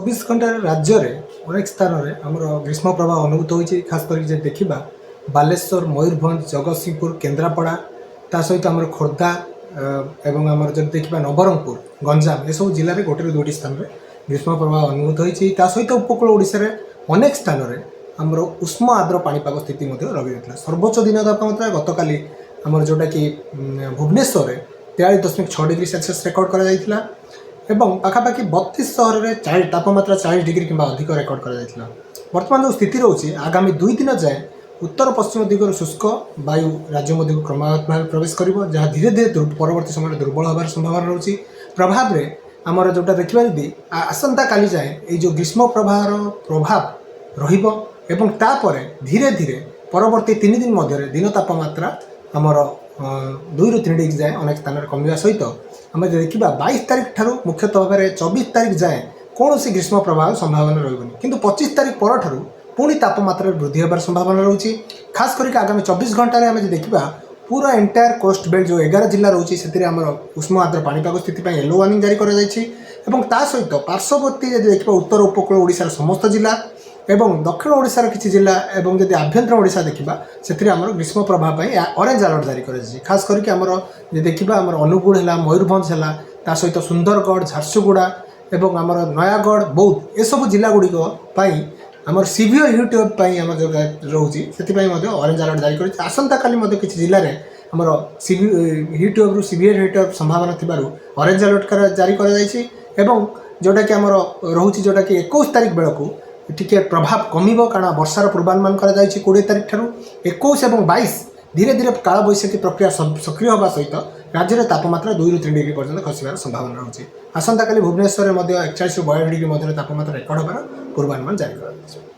चौबीस घंटा राज्य में अनेक स्थान में आम ग्रीष्म प्रभाव अनुभूत होती खास कर देखा बालेश्वर मयूरभंज जगतसिंहपुर केन्द्रापड़ा ता सहित आम खोर्धा एवं आम जब देखा नवरंगपुर गंजाम ये सब जिले में गोटे दुईटी स्थान में ग्रीष्म प्रभाव अनुभूत होती सहित उपकूल ओडिशा रे अनेक स्थान में आमर उष्म आर्द्र पाणीपाग स्थिति रही रही सर्वोच्च दिन तापमात्रा गतकाली आमर जोटा कि भुवनेश्वर में 43.6 डिग्री सेल्सियस रेकर्ड कर पाखापाखि 32 सहर में तापमात्रा 40 डिग्री कि अधिक रेकर्ड कर बर्तमान जो स्थिति रोचे आगामी 2 दिन जाए उत्तर पश्चिम दिगर शुष्क वायु राज्य मध्य क्रमागत भाव प्रवेश कर जहाँ धीरे धीरे परवर्त समय दुर्बल होबार संभावना रोचे प्रभाव में आमर जोटा देखा यदि आसंता काली जाए ये जो ग्रीष्म प्रभाव रहिबो एवं तापर धीरे धीरे परवर्ती 3 दिन मध्य दिन तापमात्रा आमर 2 ରୁ 3 डिग्री जाए अनेक स्थान में कमिवा सहित आम देखा 22 तारिख ठारू मुख्यतः भाव में 24 तारिख जाए कौन सी ग्रीष्म प्रभाव संभावना रही किंतु 25 तारिख पर ठारू पुणी तापमात्रा वृद्धि होबार संभावना रोचे खास करके आगामी 24 घंटे आम देखा पूरा एंटायर कोस्ट बेल्ट जो 11 जिला रोचे से उष्म आर्द्र पाणीपाग स्थिति येलो वार्निंग जारी कर सहित पार्श्ववर्ती यदि देखा उत्तर उपकूल ओडिशार समस्त जिला एवं दक्षिण ओडिशार किसी जिला एवं जब आभ्यंतर ओडिशा देखा से आम ग्रीष्म प्रभाव ऑरेंज अलर्ट जारी कर खास करके आमर देखा आम अनुगुल है मयूरभंज है ता सहित सुंदरगढ़ झारसुगुड़ा एवं आमर नयागढ़ बौद्ध ये सब जिला गुड़िक आमर सीवियर हिट वेव आम जो रोचे से ऑरेंज अलर्ट जारी कर आसंता काली किसी जिले में आमर hit wave severe hit wave संभावना थी ऑरेंज अलर्ट जारी कर जोटा कि आमर रोचे जोटा कि 21 तारिख बेलू टिके प्रभाव कमिबो कारण वर्षार पूर्वानुमान करा 20 तारिख ठारू 21 और 22 धीरे धीरे काल बैशाखी प्रक्रिया सक्रिय होगा सहित राज्य में तापमात्रा 2 ରୁ 3 डिग्री पर्यंत खसबार संभावना रही आसंता काली भुवनेश्वर में 41 ରୁ 42 डिग्री तापमात्रा रेकर्ड होबार पूर्वानुमान जारी कर